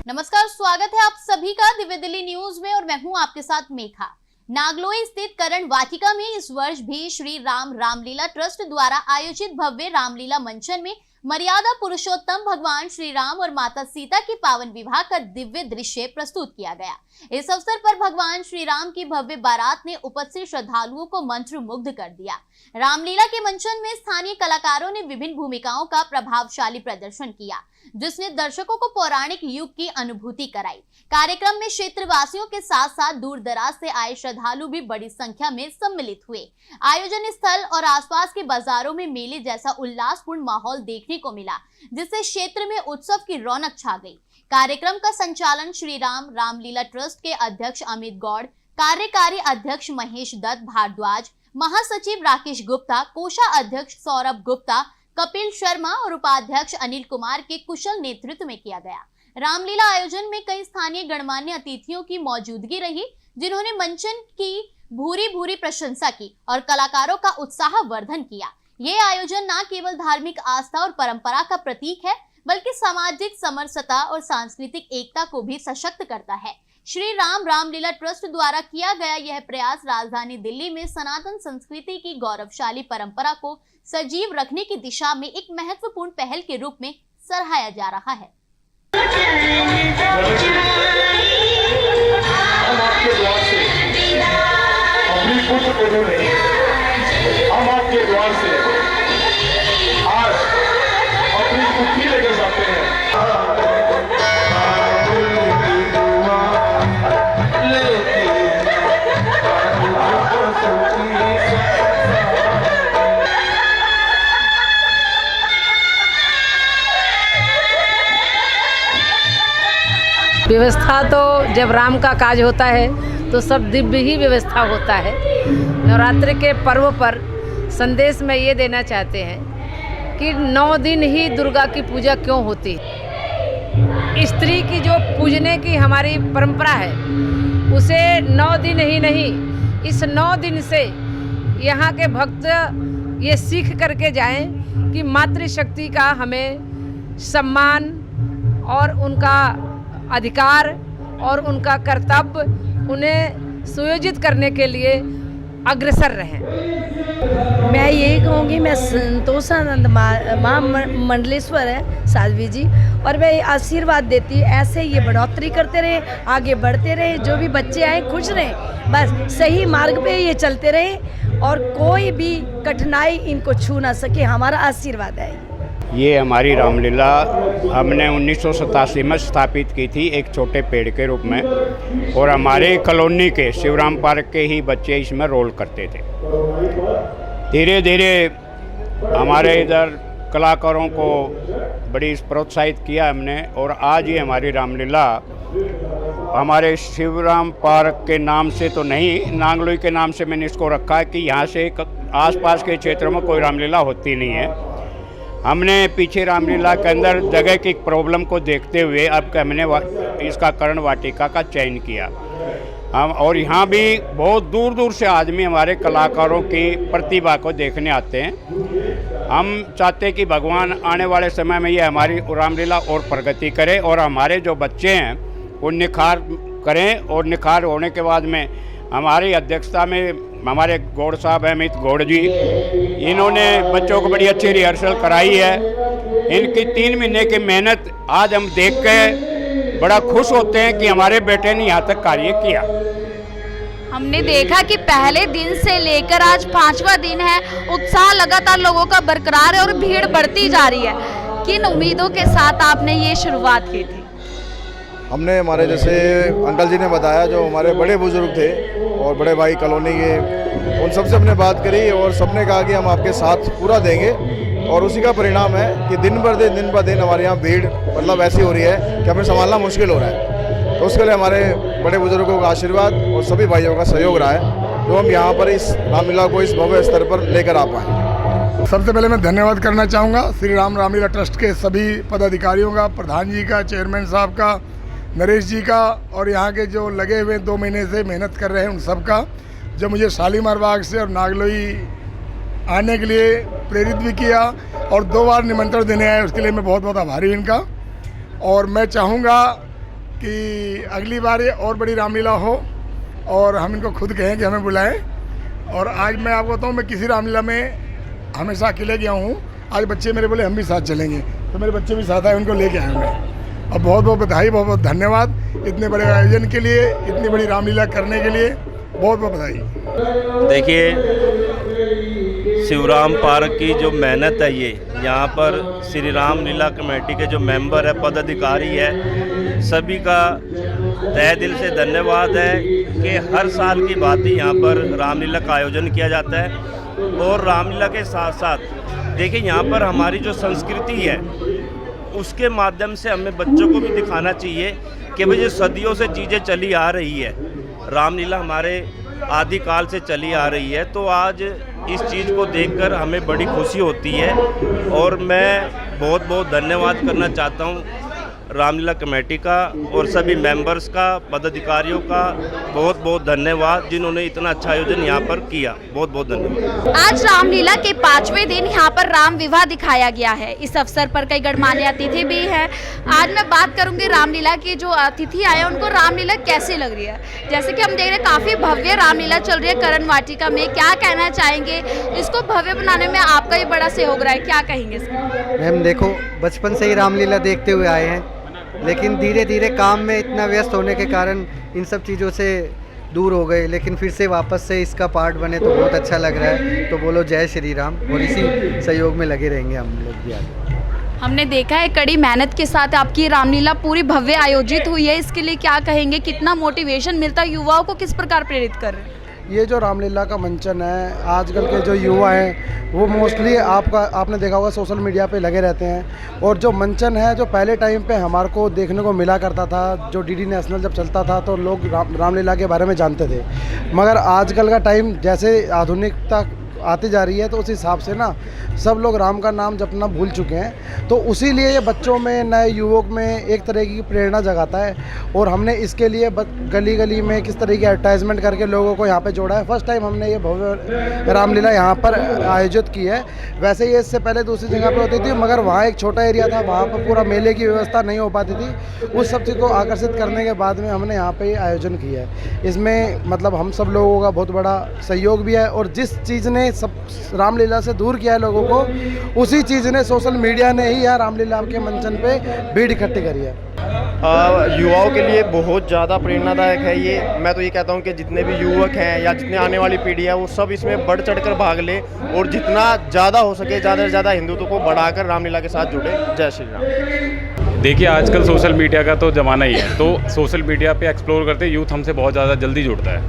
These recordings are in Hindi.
नमस्कार, स्वागत है आप सभी का दिव्य दिल्ली न्यूज में और मैं हूं आपके साथ मेघा। नागलोई स्थित करण वाटिका में इस वर्ष भी श्री राम रामलीला ट्रस्ट द्वारा आयोजित भव्य रामलीला मंचन में मर्यादा पुरुषोत्तम भगवान श्री राम और माता सीता की पावन विवाह का दिव्य दृश्य प्रस्तुत किया गया। इस अवसर पर भगवान श्री राम की भव्य बारात ने उपस्थित श्रद्धालुओं को मंत्रमुग्ध कर दिया। रामलीला के मंचन में स्थानीय कलाकारों ने विभिन्न भूमिकाओं का प्रभावशाली प्रदर्शन किया, जिसने दर्शकों को पौराणिक युग की अनुभूति कराई। कार्यक्रम में क्षेत्रवासियों के साथ साथ दूर दराज से आए श्रद्धालु भी बड़ी संख्या में सम्मिलित हुए। आयोजन स्थल और आसपास के बाजारों में मेले जैसा उल्लासपूर्ण माहौल देखने को मिला, जिससे क्षेत्र में उत्सव की रौनक छा गई। कार्यक्रम का संचालन श्री राम रामलीला ट्रस्ट के अध्यक्ष अमित गौड़, कार्यकारी अध्यक्ष महेश दत्त भारद्वाज, महासचिव राकेश गुप्ता, कोषाध्यक्ष सौरभ गुप्ता, कपिल शर्मा और उपाध्यक्ष अनिल कुमार के कुशल नेतृत्व में किया गया। रामलीला आयोजन में कई स्थानीय गणमान्य अतिथियों की मौजूदगी रही, जिन्होंने मंचन की भूरी भूरी प्रशंसा की और कलाकारों का उत्साहवर्धन किया। ये आयोजन न केवल धार्मिक आस्था और परंपरा का प्रतीक है, बल्कि सामाजिक समरसता और सांस्कृतिक एकता को भी सशक्त करता है। श्री राम रामलीला ट्रस्ट द्वारा किया गया यह प्रयास राजधानी दिल्ली में सनातन संस्कृति की गौरवशाली परंपरा को सजीव रखने की दिशा में एक महत्वपूर्ण पहल के रूप में सराहा जा रहा है। हम आपके द्वार से अपनी पुत्र को ढूंढ रहे हैं। हम आपके द्वार से आज अपनी पुत्री लेकर जाते हैं। व्यवस्था तो जब राम का काज होता है तो सब दिव्य ही व्यवस्था होता है। नवरात्रि के पर्व पर संदेश में ये देना चाहते हैं कि 9 दिन ही दुर्गा की पूजा क्यों होती है। स्त्री की जो पूजने की हमारी परंपरा है उसे 9 दिन ही नहीं, इस 9 दिन से यहाँ के भक्त ये सीख करके जाएं कि मातृशक्ति का हमें सम्मान और उनका अधिकार और उनका कर्तव्य उन्हें सुयोजित करने के लिए अग्रसर रहें। मैं यही कहूँगी, मैं संतोषानंद माँ मंडलेश्वर है साध्वी जी, और मैं आशीर्वाद देती हूँ ऐसे ये बढ़ोतरी करते रहे, आगे बढ़ते रहे, जो भी बच्चे आए खुश रहे, बस सही मार्ग पे ये चलते रहे और कोई भी कठिनाई इनको छू ना सके, हमारा आशीर्वाद है। ये हमारी रामलीला हमने 1987 में स्थापित की थी एक छोटे पेड़ के रूप में, और हमारे कॉलोनी के शिवराम पार्क के ही बच्चे इसमें रोल करते थे। धीरे धीरे हमारे इधर कलाकारों को बड़ी प्रोत्साहित किया हमने, और आज ये हमारी रामलीला हमारे शिवराम पार्क के नाम से तो नहीं, नागलोई के नाम से मैंने इसको रखा है कि यहाँ से आसपास के क्षेत्रों में कोई रामलीला होती नहीं है। हमने पीछे रामलीला के अंदर जगह की प्रॉब्लम को देखते हुए अब हमने इसका करण वाटिका का चयन किया। हम और यहाँ भी बहुत दूर दूर से आदमी हमारे कलाकारों की प्रतिभा को देखने आते हैं। हम चाहते हैं कि भगवान आने वाले समय में ये हमारी रामलीला और प्रगति करे और हमारे जो बच्चे हैं वो निखार करें, और निखार होने के बाद में हमारी अध्यक्षता में हमारे गौड़ साहब हैं, अमित गौड़ जी, इन्होंने बच्चों को बड़ी अच्छी रिहर्सल कराई है। इनकी 3 महीने की मेहनत आज हम देख के बड़ा खुश होते हैं कि हमारे बेटे ने यहाँ तक कार्य किया। हमने देखा कि पहले दिन से लेकर आज 5वां दिन है, उत्साह लगातार लोगों का बरकरार है और भीड़ बढ़ती जा रही है। किन उम्मीदों के साथ आपने ये शुरुआत की थी? हमने हमारे जैसे अंकल जी ने बताया, जो हमारे बड़े बुजुर्ग थे और बड़े भाई कॉलोनी के, उन सबसे हमने बात करी और सबने कहा कि हम आपके साथ पूरा देंगे, और उसी का परिणाम है कि दिन ब दिन हमारे यहाँ भीड़ मतलब ऐसी हो रही है कि हमें संभालना मुश्किल हो रहा है। तो उसके लिए हमारे बड़े बुजुर्गों का आशीर्वाद और सभी भाइयों का सहयोग रहा है, जो हम यहाँ पर इस रामलीला को इस भव्य स्तर पर लेकर आ पाए। सबसे पहले मैं धन्यवाद करना चाहूँगा श्री राम रामलीला ट्रस्ट के सभी पदाधिकारियों का, प्रधान जी का, चेयरमैन साहब का, नरेश जी का, और यहाँ के जो लगे हुए 2 महीने से मेहनत कर रहे हैं उन सब का, जो मुझे शालीमार बाग से और नागलोई आने के लिए प्रेरित भी किया और 2 बार निमंत्रण देने आए, उसके लिए मैं बहुत बहुत आभारी हूँ इनका। और मैं चाहूँगा कि अगली बार ये और बड़ी रामलीला हो और हम इनको खुद कहें कि हमें बुलाएं। और आज मैं आपको बताऊं, मैं किसी रामलीला में हमेशा अकेले गया हूं, आज बच्चे मेरे बोले हम भी साथ चलेंगे, तो मेरे बच्चे भी साथ आए, उनको लेके आए मैं। और बहुत बहुत बधाई, बहुत बहुत धन्यवाद इतने बड़े आयोजन के लिए, इतनी बड़ी रामलीला करने के लिए, बहुत बहुत बधाई। देखिए, शिवराम पार्क की जो मेहनत है, ये यहाँ पर श्री राम लीला कमेटी के जो मेंबर है, पदाधिकारी है, सभी का तहे दिल से धन्यवाद है कि हर साल की बात ही यहाँ पर रामलीला का आयोजन किया जाता है। और रामलीला के साथ साथ देखिए, यहाँ पर हमारी जो संस्कृति है उसके माध्यम से हमें बच्चों को भी दिखाना चाहिए कि भाई जो सदियों से चीज़ें चली आ रही है, रामलीला हमारे आदिकाल से चली आ रही है, तो आज इस चीज़ को देखकर हमें बड़ी खुशी होती है। और मैं बहुत बहुत धन्यवाद करना चाहता हूँ रामलीला कमेटी का और सभी मेंबर्स का, पदाधिकारियों का बहुत बहुत धन्यवाद जिन्होंने इतना अच्छा आयोजन यहाँ पर किया। बहुत बहुत धन्यवाद। आज रामलीला के 5वें दिन यहाँ पर राम विवाह दिखाया गया है। इस अवसर पर कई गणमान्य अतिथि भी हैं। आज मैं बात करूंगी रामलीला के जो अतिथि आए उनको रामलीला कैसी लग रही है। जैसे कि हम देख रहे हैं काफ़ी भव्य रामलीला चल रही है करण वाटिका में, क्या कहना चाहेंगे? इसको भव्य बनाने में आपका ही बड़ा सहयोग रहा है, क्या कहेंगे इसको? मैम देखो, बचपन से ही रामलीला देखते हुए आए हैं, लेकिन धीरे धीरे काम में इतना व्यस्त होने के कारण इन सब चीज़ों से दूर हो गए, लेकिन फिर से वापस से इसका पार्ट बने तो बहुत अच्छा लग रहा है। तो बोलो जय श्री राम, और इसी सहयोग में लगे रहेंगे हम लोग भी आगे। हमने देखा है कड़ी मेहनत के साथ आपकी रामलीला पूरी भव्य आयोजित हुई है, इसके लिए क्या कहेंगे? कितना मोटिवेशन मिलता है? युवाओं को किस प्रकार प्रेरित कर रहे हैं? ये जो रामलीला का मंचन है, आजकल के जो युवा हैं वो मोस्टली आपने देखा होगा सोशल मीडिया पे लगे रहते हैं। और जो मंचन है, जो पहले टाइम पे हमारे को देखने को मिला करता था, जो डीडी नेशनल जब चलता था तो लोग रामलीला के बारे में जानते थे। मगर आजकल का टाइम जैसे आधुनिकता आती जा रही है, तो उस हिसाब से ना सब लोग राम का नाम जपना भूल चुके हैं। तो उसी लिए ये बच्चों में, नए युवक में एक तरह की प्रेरणा जगाता है। और हमने इसके लिए गली गली में किस तरह की एडवर्टाइजमेंट करके लोगों को यहाँ पे जोड़ा है। फर्स्ट टाइम हमने ये भव्य रामलीला यहाँ पर आयोजित की है। वैसे ये इससे पहले दूसरी जगह पर होती थी, मगर वहाँ एक छोटा एरिया था, वहाँ पर पूरा मेले की व्यवस्था नहीं हो पाती थी। उस सब चीज़ को आकर्षित करने के बाद में हमने यहाँ पर आयोजन किया है। इसमें मतलब हम सब लोगों का बहुत बड़ा सहयोग भी है। और जिस चीज़ ने सब रामलीला से दूर किया है लोगों को, उसी चीज़ ने सोशल मीडिया ने ही यहाँ रामलीला के मंचन पे भीड़ इकट्ठी करी है। युवाओं के लिए बहुत ज़्यादा प्रेरणादायक है ये। मैं तो ये कहता हूँ कि जितने भी युवक हैं या जितने आने वाली पीढ़ी है, वो सब इसमें बढ़ चढ़कर भाग ले और जितना ज़्यादा हो सके ज़्यादा से ज़्यादा हिंदुत्व को बढ़ाकर रामलीला के साथ जुड़े। जय श्री राम। देखिए, आजकल सोशल मीडिया का तो ज़माना ही है, तो सोशल मीडिया पे एक्सप्लोर करते यूथ हमसे बहुत ज़्यादा जल्दी जुड़ता है,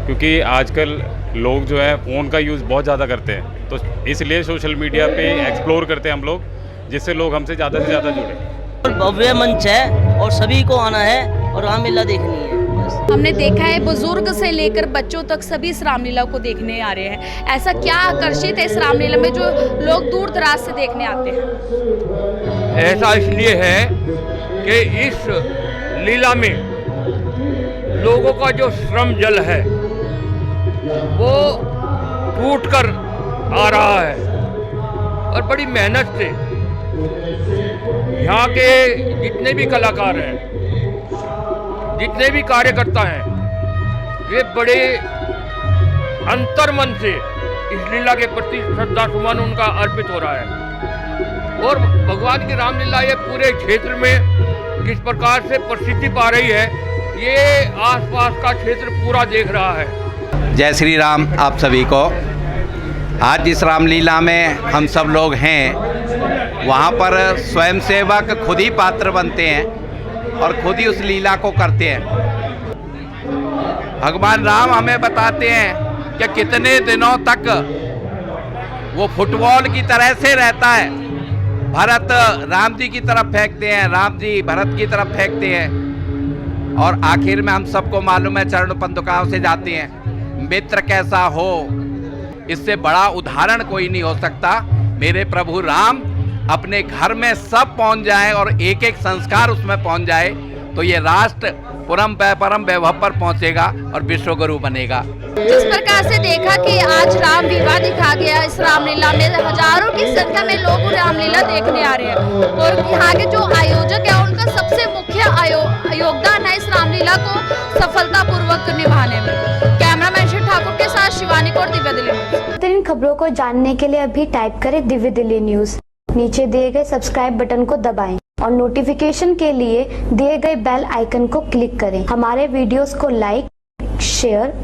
क्योंकि आजकल लोग जो है फ़ोन का यूज़ बहुत ज़्यादा करते हैं। तो इसलिए सोशल मीडिया पे एक्सप्लोर करते हैं हम लोग, जिससे लोग हमसे ज़्यादा से ज़्यादा जुड़े। भव्य मंच है और सभी को आना है और रामलीला देखनी है। हमने देखा है बुजुर्ग से लेकर बच्चों तक सभी इस रामलीला को देखने आ रहे हैं। ऐसा क्या आकर्षित है इस रामलीला में जो लोग दूर दराज से देखने आते हैं? ऐसा इसलिए है कि इस लीला में लोगों का जो श्रम जल है वो टूट कर आ रहा है और बड़ी मेहनत से यहाँ के जितने भी कलाकार हैं, जितने भी कार्यकर्ता हैं, ये बड़े अंतर्मन से इस लीला के प्रति श्रद्धा सुमन उनका अर्पित हो रहा है। और भगवान की रामलीला ये पूरे क्षेत्र में किस प्रकार से प्रसिद्धि पा रही है, ये आसपास का क्षेत्र पूरा देख रहा है। जय श्री राम आप सभी को। आज इस रामलीला में हम सब लोग हैं, वहाँ पर स्वयंसेवक खुद ही पात्र बनते हैं और खुद ही उस लीला को करते हैं। भगवान राम हमें बताते हैं कि कितने दिनों तक वो फुटबॉल की तरह से रहता है। भरत राम जी की तरफ फेंकते हैं, राम जी भरत की तरफ फेंकते हैं, और आखिर में हम सबको मालूम है चरण पंदुकाओं से जाते हैं। मित्र कैसा हो, इससे बड़ा उदाहरण कोई नहीं हो सकता। मेरे प्रभु राम अपने घर में सब पहुंच जाए और एक एक संस्कार उसमें पहुंच जाए, तो ये राष्ट्र परम वैभव पर पहुंचेगा और विश्व गुरु बनेगा। जिस प्रकार से देखा कि आज राम विवाह दिखा गया, इस रामलीला में हजारों की संख्या में लोग रामलीला देखने आ रहे हैं। और यहाँ के जो आयोजक है उनका सबसे मुख्य योगदान खबरों को जानने के लिए अभी टाइप करें दिव्य दिल्ली न्यूज। नीचे दिए गए सब्सक्राइब बटन को दबाएं और नोटिफिकेशन के लिए दिए गए बेल आइकन को क्लिक करें। हमारे वीडियोस को लाइक, शेयर और